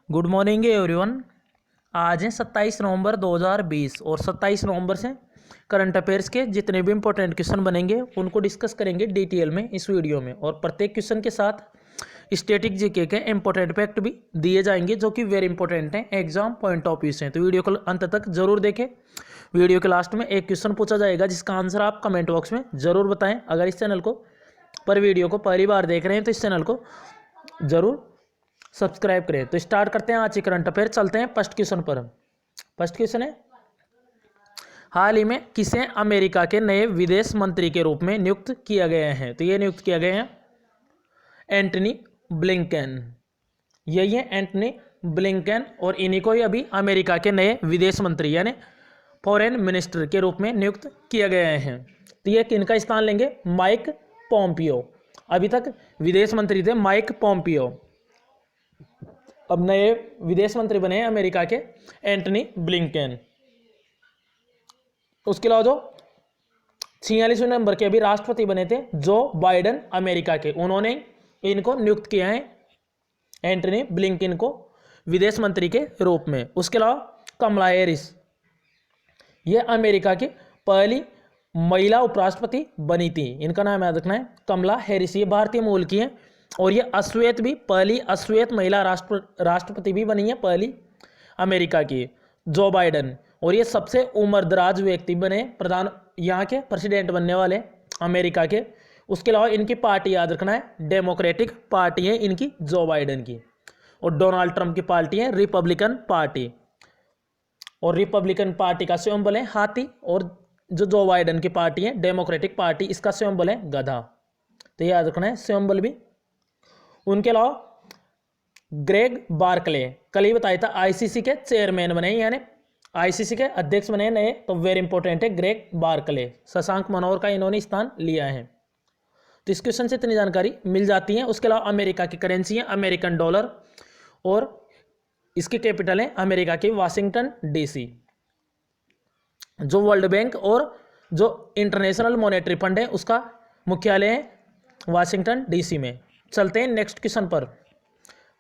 Good morning everyone. आज है 27 नवंबर 2020 और 27 नवंबर से करंट अफेयर्स के जितने भी इंपॉर्टेंट क्वेश्चन बनेंगे उनको डिस्कस करेंगे डिटेल में इस वीडियो में। और प्रत्येक क्वेश्चन के साथ स्टैटिक जीके के इंपॉर्टेंट फैक्ट भी दिए जाएंगे जो कि वेरी इंपॉर्टेंट हैं, एग्जाम पॉइंट ऑफ व्यू से। तो वीडियो को अंत तक जरूर देखें। वीडियो के लास्ट में एक क्वेश्चन पूछा जाएगा जिसका आंसर आप कमेंट बॉक्स में जरूर बताएं। अगर इस चैनल को वीडियो को पहली बार देख रहे हैं तो इस चैनल को जरूर सब्सक्राइब करें। तो स्टार्ट करते हैं आज के करंट अफेयर। चलते हैं फर्स्ट क्वेश्चन पर। फर्स्ट क्वेश्चन है, हाल ही में किसे अमेरिका के नए विदेश मंत्री के रूप में नियुक्त किया गया है? तो ये नियुक्त किया गया है एंटनी ब्लिंकन। यही है एंटनी ब्लिंकन और इन्हीं को ही अभी अमेरिका के नए विदेश मंत्री यानी फॉरेन मिनिस्टर के रूप में नियुक्त किया गया है। तो ये किनका स्थान लेंगे? Mike Pompeo. अभी तक विदेश मंत्री थे माइक पोम्पियो, अब नए विदेश मंत्री बने हैं अमेरिका के एंटनी ब्लिंकन। उसके अलावा जो 46वें नंबर के अभी राष्ट्रपति बने थे जो बाइडेन अमेरिका के, उन्होंने इनको नियुक्त किया है एंटनी ब्लिंकन को विदेश मंत्री के रूप में। उसके अलावा कमला हैरिस, ये अमेरिका की पहली महिला उपराष्ट्रपति बनी थी। इनका नाम याद रखना है, कमला हैरिस। ये भारतीय मूल की है और ये अश्वेत भी, पहली अश्वेत महिला राष्ट्रपति भी बनी है, पहली अमेरिका की, जो बाइडेन। और ये सबसे उम्रदराज व्यक्ति बने प्रधान, यहाँ के प्रेसिडेंट बनने वाले अमेरिका के। उसके अलावा इनकी पार्टी याद रखना है, डेमोक्रेटिक पार्टी है इनकी, जो बाइडेन की। और डोनाल्ड ट्रंप की पार्टी है रिपब्लिकन पार्टी। और रिपब्लिकन पार्टी का सिंबल है हाथी, और जो बाइडेन की पार्टी है डेमोक्रेटिक पार्टी, इसका सिंबल है गधा। तो याद रखना है सिंबल भी। उनके अलावा ग्रेग बार्कले, कल ही बताया था, आईसीसी के चेयरमैन बने यानी आईसीसी के अध्यक्ष बने नए। तो वेरी इंपॉर्टेंट है ग्रेग बार्कले। शशांक मनोहर का इन्होंने स्थान लिया है। तो इस क्वेश्चन से इतनी जानकारी मिल जाती है। उसके अलावा अमेरिका की करेंसी है अमेरिकन डॉलर और इसकी कैपिटल है अमेरिका की वाशिंगटन डीसी। जो वर्ल्ड बैंक और जो इंटरनेशनल मॉनेटरी फंड है उसका मुख्यालय है वाशिंगटन डीसी में। चलते हैं नेक्स्ट क्वेश्चन पर।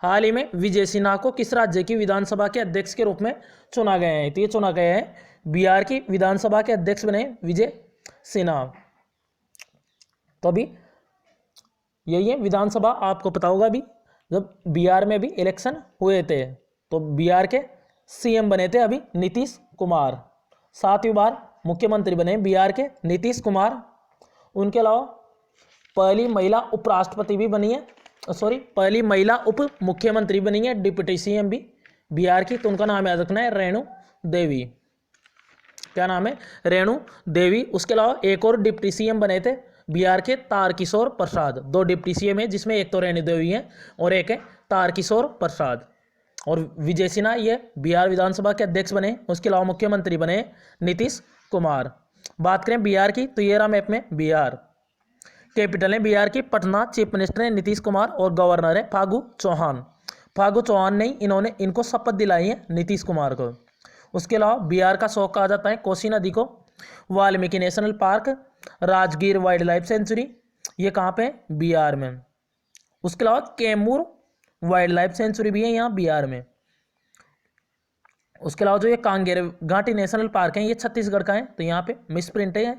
हाल ही में विजय सिन्हा को किस राज्य की विधानसभा के अध्यक्ष के रूप में चुना गया है? तो ये चुना गया है बिहार की विधानसभा के अध्यक्ष बने विजय सिन्हा। तो अभी यही है विधानसभा, आपको पता होगा अभी जब बिहार में भी इलेक्शन हुए थे तो बिहार के सीएम बने थे अभी नीतीश कुमार। 7वीं बार मुख्यमंत्री बने बिहार के नीतीश कुमार। उनके अलावा पहली महिला उपराष्ट्रपति भी बनी है, पहली महिला उप मुख्यमंत्री बनी है, डिप्टी सीएम भी बिहार की। तो उनका नाम याद रखना है रेणु देवी। क्या नाम है? रेणु देवी। उसके अलावा एक और डिप्टी सीएम बने थे बिहार के तारकिशोर प्रसाद। 2 डिप्टी सीएम है जिसमें एक तो रेणु देवी है और एक है तारकिशोर प्रसाद। और विजय सिन्हा ये बिहार विधानसभा के अध्यक्ष बने। उसके अलावा मुख्यमंत्री बने नीतीश कुमार। बात करें बिहार की तो ये रहा मैप में बिहार। कैपिटल है बिहार की पटना। चीफ मिनिस्टर है नीतीश कुमार और गवर्नर है फागू चौहान। फागू चौहान ने इनको शपथ दिलाई है नीतीश कुमार को। उसके अलावा बिहार का शौक कहा जाता है कोसी नदी को। Valmiki national park, Rajgir wild life century, ये कहाँ पे? बिहार में। उसके अलावा कैमूर वाइल्ड लाइफ सेंचुरी भी है यहाँ बिहार में। उसके अलावा जो ये कांगेर घाटी नेशनल पार्क है ये छत्तीसगढ़ का है, तो यहाँ पे मिसप्रिंट है।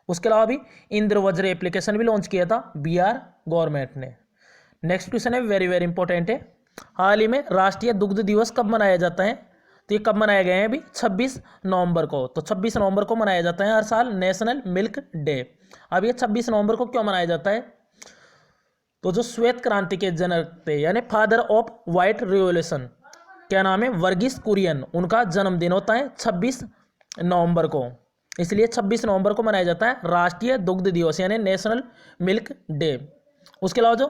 उसके अलावा भी इंद्रवज्र एप्लीकेशन भी लॉन्च किया था बिहार गवर्नमेंट ने। नेक्स्ट क्वेश्चन है वेरी वेरी इंपॉर्टेंट है, हाल ही में राष्ट्रीय दुग्ध दिवस कब मनाया जाता है? तो ये कब मनाया गया है? अभी 26 नवंबर को। तो 26 नवंबर को मनाया जाता है हर साल नेशनल मिल्क डे। अब ये 26 नवंबर को क्यों मनाया जाता है? तो जो श्वेत क्रांति के जनक थे यानी फादर ऑफ व्हाइट रिवॉल्यूशन, क्या नाम है? वर्गीस कुरियन, उनका जन्मदिन होता है 26 नवंबर को, इसलिए 26 नवंबर को मनाया जाता है राष्ट्रीय दुग्ध दिवस यानी नेशनल मिल्क डे। उसके अलावा जो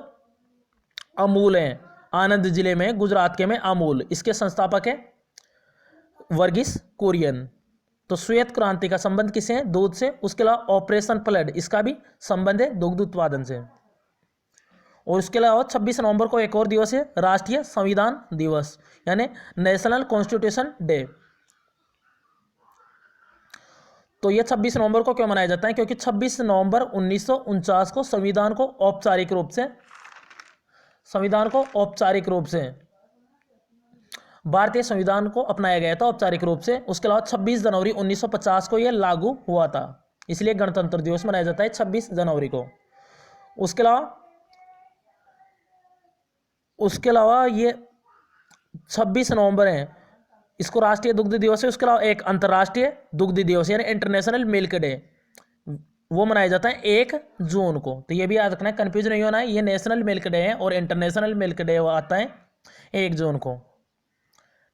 अमूल है आनंद जिले में गुजरात के में अमूल, इसके संस्थापक है वर्गीस कुरियन। तो श्वेत क्रांति का संबंध किससे है? दूध से। उसके अलावा ऑपरेशन फ्लड, इसका भी संबंध है दुग्ध उत्पादन से। और उसके अलावा 26 नवंबर को एक और दिवस है राष्ट्रीय संविधान दिवस यानी नेशनल कॉन्स्टिट्यूशन डे। तो यह 26 नवंबर को क्यों मनाया जाता है? क्योंकि 26 नवंबर 1949 को संविधान को औपचारिक रूप से संविधान को औपचारिक रूप से, भारतीय संविधान को अपनाया गया था औपचारिक रूप से। उसके अलावा 26 जनवरी 1950 को यह लागू हुआ था, इसलिए गणतंत्र दिवस मनाया जाता है 26 जनवरी को। उसके अलावा ये 26 नवंबर है, इसको राष्ट्रीय दुग्ध दिवस है। उसके अलावा एक अंतर्राष्ट्रीय दुग्ध दिवस यानी इंटरनेशनल मिल्क डे, वो मनाया जाता है 1 जून को। तो ये भी याद रखना है, कंफ्यूज नहीं होना है, ये नेशनल मिल्क डे है और इंटरनेशनल मिल्क डे आता है 1 जून को।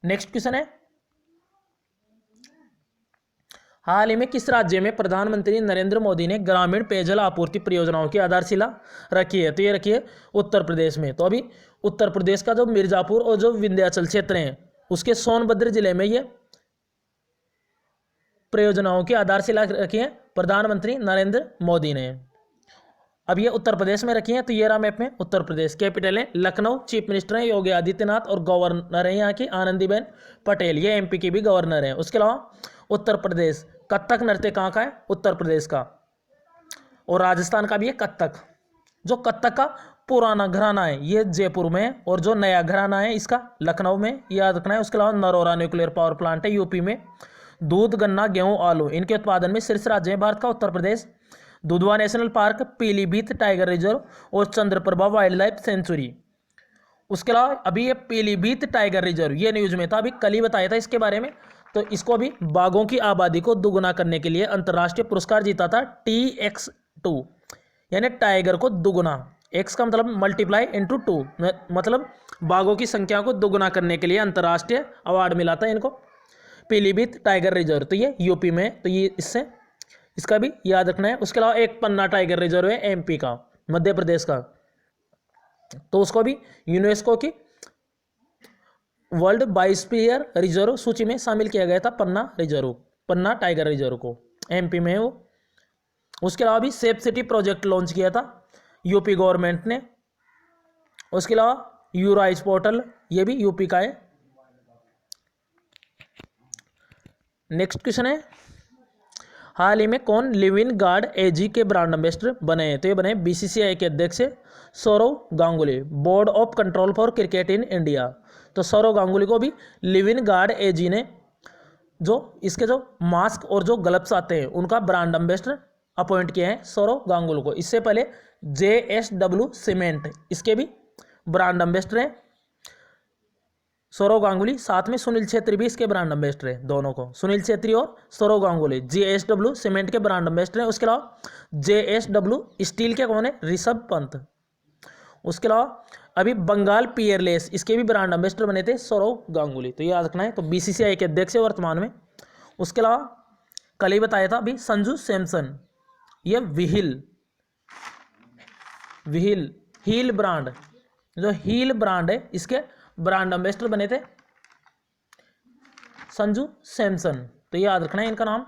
नेक्स्ट क्वेश्चन है, हाल ही में किस राज्य में प्रधानमंत्री नरेंद्र मोदी ने ग्रामीण पेयजल आपूर्ति परियोजनाओं की आधारशिला रखी है? तो ये रखी है उत्तर प्रदेश में। तो अभी उत्तर प्रदेश का जो मिर्जापुर और जो विंध्याचल क्षेत्र हैं उसके सोनभद्र जिले में ये परियोजनाओं की आधारशिला रखी है प्रधानमंत्री नरेंद्र मोदी ने। अब ये उत्तर प्रदेश में रखी है। तो ये रहा मैप में उत्तर प्रदेश। कैपिटल है लखनऊ, चीफ मिनिस्टर है योगी आदित्यनाथ और गवर्नर है यहाँ की आनंदीबेन पटेल, ये एमपी की भी गवर्नर है। उसके अलावा उत्तर प्रदेश कथक नृत्य कहाँ का है? उत्तर प्रदेश का। और राजस्थान का भी है कथक। जो कथक का पुराना घराना है ये जयपुर में, और जो नया घराना है इसका लखनऊ में, याद रखना है। उसके अलावा नरोरा न्यूक्लियर पावर प्लांट है यूपी में। दूध, गन्ना, गेहूं, आलू इनके उत्पादन में शीर्ष राज्य है भारत का Uttar Pradesh. Dudhwa national park, Pilibhit tiger reserve और चंद्रप्रभा वाइल्ड लाइफ सेंचुरी। उसके अलावा अभी ये पीलीभीत टाइगर रिजर्व ये न्यूज में था, अभी कल ही बताया था इसके बारे में। तो इसको अभी बाघों की आबादी को दुगुना करने के लिए अंतर्राष्ट्रीय पुरस्कार जीता था TX2, यानी टाइगर को दुगुना। एक्स का मतलब मल्टीप्लाई इंटू 2, मतलब बाघों की संख्या को दुगुना करने के लिए अंतर्राष्ट्रीय अवार्ड मिला था इनको, पीलीभीत टाइगर रिजर्व। तो ये यूपी में, तो ये इससे इसका भी याद रखना है। उसके अलावा एक पन्ना टाइगर रिजर्व है एमपी का, मध्य प्रदेश का, तो उसको भी यूनेस्को की वर्ल्ड बायोस्फीयर रिजर्व सूची में शामिल किया गया था, पन्ना टाइगर रिजर्व को, एमपी में है वो। उसके अलावा भी सेफ सिटी प्रोजेक्ट लॉन्च किया था यूपी गवर्नमेंट ने। उसके अलावा यूराइज पोर्टल ये भी यूपी का है। नेक्स्ट क्वेश्चन है, हाल ही में कौन लिविन गार्ड एजी के ब्रांड एम्बेसडर बने हैं? तो ये बने बीसीसीआई के अध्यक्ष Sourav Ganguly, board of control for cricket in India. तो सौरव गांगुली को भी लिविन गार्ड एजी ने जो इसके जो मास्क और जो ग्लव्स आते हैं उनका ब्रांड एम्बेसडर अपॉइंट किया है सौरव गांगुली को। इससे पहले JSW सीमेंट इसके भी ब्रांड एम्बेसडर हैं सौरव गांगुली, साथ में सुनील छेत्री भी इसके ब्रांड एम्बेसडर है, दोनों को, सुनील छेत्री और सौरव गांगुली JSW सीमेंट के ब्रांड एम्बेसडर हैं। उसके अलावा JSW स्टील के कौन है? ऋषभ पंत। उसके अलावा अभी बंगाल पियरलेस इसके भी ब्रांड एम्बेसडर बने थे सौरव गांगुली, तो याद रखना है। तो BCCI के अध्यक्ष है वर्तमान में। उसके अलावा कल ही बताया था अभी संजू सैमसन, ये हील ब्रांड, जो हील ब्रांड है इसके ब्रांड एम्बेसडर बने थे संजू सैमसन। तो ये याद रखना है इनका नाम।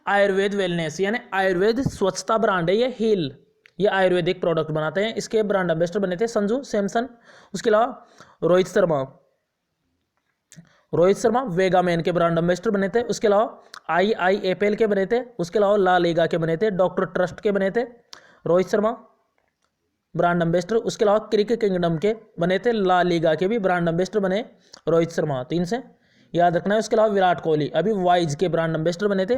आयुर्वेद वेलनेस यानी आयुर्वेद स्वच्छता ब्रांड है ये हील, ये आयुर्वेदिक प्रोडक्ट बनाते हैं, इसके ब्रांड एम्बेसडर बने थे संजू सैमसन। उसके अलावा रोहित शर्मा वेगामैन के ब्रांड एम्बेसडर बने थे। उसके अलावा IIFL के बने थे। उसके अलावा ला लीगा के बने थे, डॉक्टर ट्रस्ट के बने थे रोहित शर्मा ब्रांड एम्बेसडर। उसके अलावा क्रिकेट किंगडम के बने थे, ला लीगा के भी ब्रांड एम्बेसडर बने रोहित शर्मा, 3 से याद रखना है। उसके अलावा विराट कोहली अभी वाइज के ब्रांड एम्बेसडर बने थे,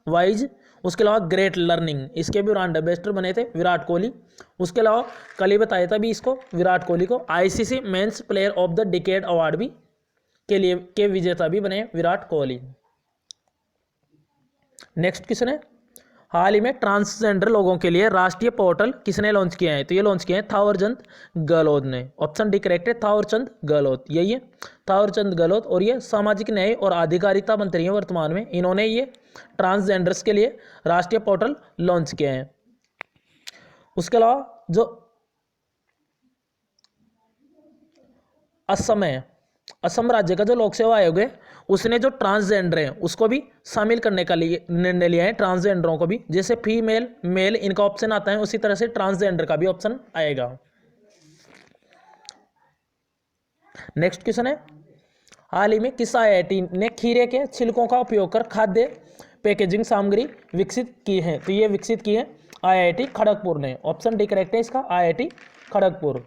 वाइज। उसके अलावा ग्रेट लर्निंग इसके भी ब्रांड एम्बेसडर बने थे विराट कोहली। उसके अलावा कल ही बताया था भी इसको, विराट कोहली को ICC men's player of the decade award भी के विजेता भी बने विराट कोहली। नेक्स्ट क्वेश्चन है, हाल ही में ट्रांसजेंडर लोगों के लिए राष्ट्रीय पोर्टल किसने लॉन्च किया है? तो ये लॉन्च किया है थावरचंद गहलोत ने। ऑप्शन डी करेक्ट है, थावरचंद गहलोत, यही है थावरचंद गहलोत। और ये सामाजिक न्याय और आधिकारिता मंत्री हैं वर्तमान में। इन्होंने ये ट्रांसजेंडर्स के लिए राष्ट्रीय पोर्टल लॉन्च किया है। उसके अलावा जो असम राज्य का जो लोक सेवा आयोग है उसने जो ट्रांसजेंडर है उसको भी शामिल करने का निर्णय लिया है, ट्रांसजेंडरों को भी। जैसे फीमेल मेल इनका ऑप्शन आता है उसी तरह से ट्रांसजेंडर का भी ऑप्शन आएगा। नेक्स्ट क्वेश्चन है, हाल ही में किस IIT ने खीरे के छिलकों का उपयोग कर खाद्य पैकेजिंग सामग्री विकसित की है? तो ये विकसित की है IIT खड़गपुर ने। ऑप्शन डी करेक्ट है इसका, IIT खड़गपुर।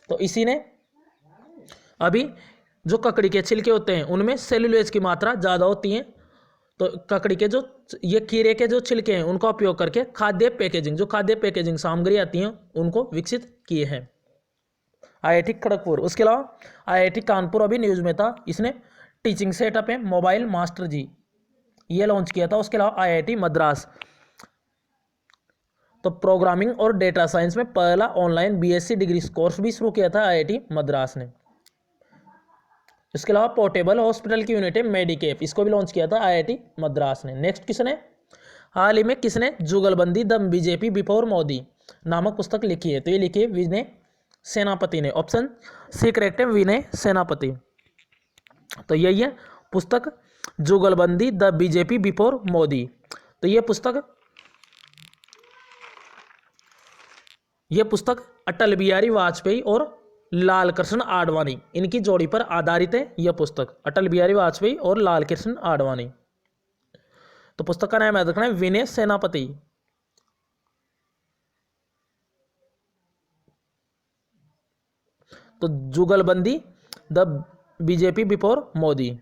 तो इसी ने अभी जो ककड़ी के छिलके होते हैं उनमें सेलुलोज की मात्रा ज़्यादा होती है, तो ककड़ी के जो ये खीरे के जो छिलके हैं उनका उपयोग करके खाद्य पैकेजिंग, जो खाद्य पैकेजिंग सामग्री आती हैं उनको विकसित किए हैं आईआईटी खड़गपुर। उसके अलावा आईआईटी कानपुर अभी न्यूज़ में था, इसने टीचिंग सेटअप है मोबाइल मास्टर जी ये लॉन्च किया था। उसके अलावा आईआईटी मद्रास तो प्रोग्रामिंग और डेटा साइंस में पहला ऑनलाइन बीएससी डिग्री कोर्स भी शुरू किया था आईआईटी मद्रास ने। इसके अलावा पोर्टेबल हॉस्पिटल की यूनिट है मेडिकेप, इसको भी लॉन्च किया था आईआईटी मद्रास ने। नेक्स्ट किसने, हाल ही में किसने जुगलबंदी द बीजेपी बिफोर मोदी नामक पुस्तक लिखी है, तो ये लिखी है विनय सेनापति ने। ऑप्शन सी करेक्ट है, विनय सेनापति। तो यही है पुस्तक जुगलबंदी द बीजेपी बिफोर मोदी। तो ये पुस्तक अटल बिहारी वाजपेयी और लाल कृष्ण आडवाणी इनकी जोड़ी पर आधारित है। यह पुस्तक अटल बिहारी वाजपेयी और लाल कृष्ण आडवाणी। तो पुस्तक का नाम याद रखना है विनय सेनापति। तो जुगलबंदी द बीजेपी बिफोर मोदी।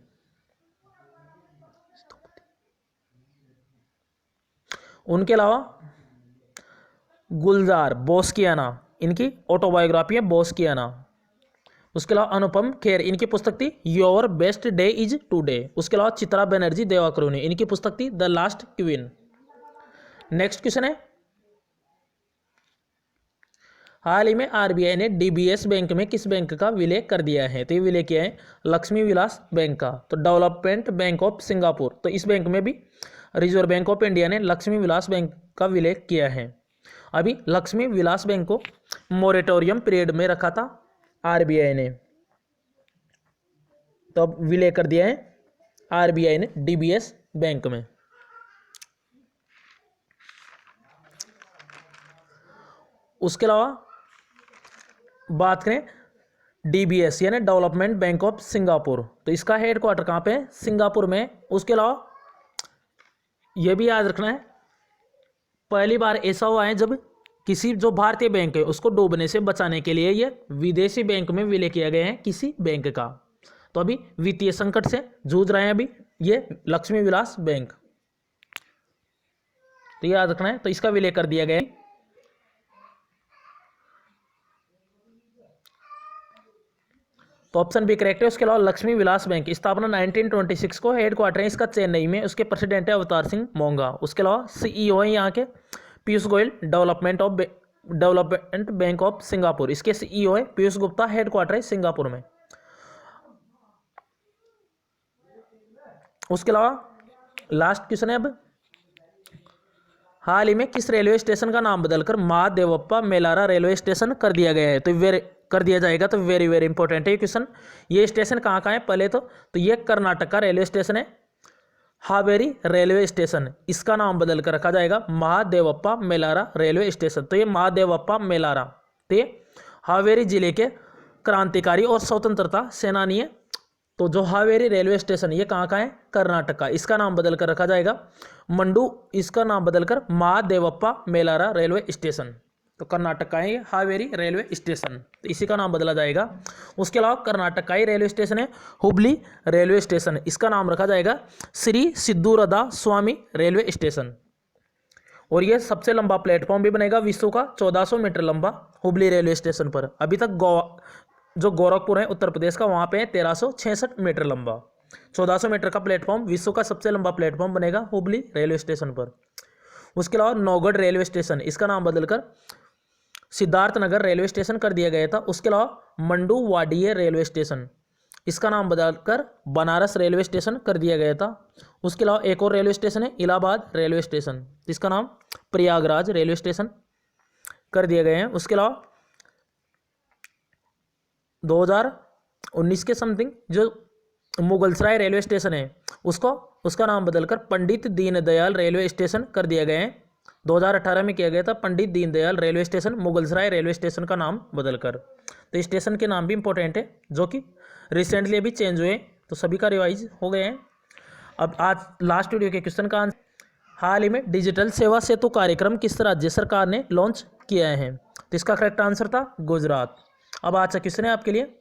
उनके अलावा गुलजार बोस्कियाना इनकी ऑटोबायोग्राफी है बोस्कियाना। उसके अलावा अनुपम खेर इनकी पुस्तक थी your best day is today. उसके अलावा चित्रा बनर्जी देवाकरुणी इनकी पुस्तक थी the last queen. Next question है, हाल ही में आरबीआई ने डीबीएस बैंक में किस बैंक का विलय कर दिया है, तो ये विलय किया है लक्ष्मी विलास बैंक का। तो डेवलपमेंट बैंक ऑफ सिंगापुर, तो इस बैंक में भी रिजर्व बैंक ऑफ इंडिया ने लक्ष्मी विलास बैंक का विलय किया है। अभी लक्ष्मी विलास बैंक को मोरेटोरियम पीरियड में रखा था आरबीआई ने, तो अब विलय कर दिया है आरबीआई ने डीबीएस बैंक में। उसके अलावा बात करें डीबीएस यानी डेवलपमेंट बैंक ऑफ सिंगापुर, तो इसका हेडक्वार्टर कहाँ पे है, सिंगापुर में। उसके अलावा यह भी याद रखना है पहली बार ऐसा हुआ है जब किसी जो भारतीय बैंक है उसको डूबने से बचाने के लिए ये विदेशी बैंक में विलय किया गया है किसी बैंक का। तो अभी वित्तीय संकट से जूझ रहे हैं अभी ये लक्ष्मी विलास बैंक, तो याद रखना है। तो इसका विलय कर दिया गया है। तो ऑप्शन बी करेक्ट है। उसके अलावा लक्ष्मी विलास बैंक स्थापना 1926 को, हेडक्वार्टर है इसका चेन्नई में, उसके प्रेसिडेंट है अवतार सिंह मोंगा। उसके अलावा सीईओ है यहाँ के Piyush Goyal, development bank of Singapore इसके सीईओ है पीयूष गुप्ता, हेडक्वार्टर है सिंगापुर में। उसके अलावा लास्ट क्वेश्चन है अब, हाल ही में किस रेलवे स्टेशन का नाम बदलकर महादेवप्पा मेलारा रेलवे स्टेशन कर दिया गया है, तो कर दिया जाएगा। तो वेरी वेरी इंपॉर्टेंट है ये क्वेश्चन। ये स्टेशन कहाँ का है पहले तो ये कर्नाटक का रेलवे स्टेशन है हावेरी रेलवे स्टेशन, इसका नाम बदल कर रखा जाएगा महादेवप्पा मेलारा रेलवे स्टेशन। तो ये महादेवप्पा मेलारा तो ये हावेरी जिले के क्रांतिकारी और स्वतंत्रता सेनानी है। तो जो हावेरी रेलवे स्टेशन ये कहाँ का है, कर्नाटक का, इसका नाम बदल कर रखा जाएगा मंडू, इसका नाम बदलकर महादेवप्पा मेलारा रेलवे स्टेशन। तो कर्नाटक का है ये हावेरी रेलवे स्टेशन, तो इसी का नाम बदला जाएगा। उसके अलावा कर्नाटक का ही रेलवे स्टेशन है हुबली रेलवे स्टेशन, इसका नाम रखा जाएगा श्री सिद्धूरदा स्वामी रेलवे स्टेशन। और ये सबसे लंबा प्लेटफॉर्म भी बनेगा विश्व का, 1400 मीटर लंबा हुबली रेलवे स्टेशन पर। अभी तक जो गोरखपुर है उत्तर प्रदेश का वहाँ पे है 1366 मीटर लंबा, 1400 मीटर का प्लेटफॉर्म, विश्व का सबसे लंबा प्लेटफॉर्म बनेगा हुबली रेलवे स्टेशन पर। उसके अलावा नौगढ़ रेलवे स्टेशन, इसका नाम बदलकर सिद्धार्थनगर रेलवे स्टेशन कर दिया गया था। उसके अलावा मंडुवाडिया रेलवे स्टेशन, इसका नाम बदलकर बनारस रेलवे स्टेशन कर दिया गया था। उसके अलावा एक और रेलवे स्टेशन है इलाहाबाद रेलवे स्टेशन, इसका नाम प्रयागराज रेलवे स्टेशन कर दिए गए हैं। उसके अलावा 2019 के समथिंग जो मुगलसराय रेलवे स्टेशन है उसका नाम बदलकर पंडित दीनदयाल रेलवे स्टेशन कर दिया गया है। 2018 में किया गया था Pandit Deendayal railway station, Mughalsarai railway station का नाम बदलकर। तो स्टेशन के नाम भी इंपॉर्टेंट है जो कि रिसेंटली अभी चेंज हुए, तो सभी का रिवाइज हो गए हैं। अब आज लास्ट वीडियो के क्वेश्चन का आंसर, हाल ही में डिजिटल सेवा सेतु कार्यक्रम किस राज्य सरकार ने लॉन्च किया है, तो इसका करेक्ट आंसर था गुजरात। अब आज क्वेश्चन है आपके लिए,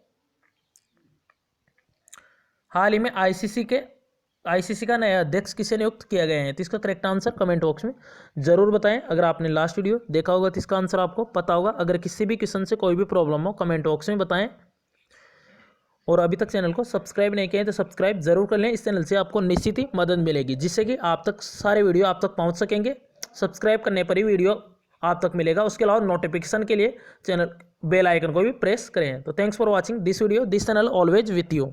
हाल ही में आईसीसी का नया अध्यक्ष किसे नियुक्त किया गया है? तो इसका करेक्ट आंसर कमेंट बॉक्स में जरूर बताएं। अगर आपने लास्ट वीडियो देखा होगा तो इसका आंसर आपको पता होगा। अगर किसी भी क्वेश्चन से कोई भी प्रॉब्लम हो कमेंट बॉक्स में बताएं। और अभी तक चैनल को सब्सक्राइब नहीं किया है तो सब्सक्राइब जरूर कर लें। इस चैनल से आपको निश्चित ही मदद मिलेगी, जिससे कि आप तक सारे वीडियो आप तक पहुंच सकेंगे। सब्सक्राइब करने पर ही वीडियो आप तक मिलेगा। उसके अलावा नोटिफिकेशन के लिए चैनल बेल आइकन को भी प्रेस करें। तो thanks for watching this video, this channel always with you.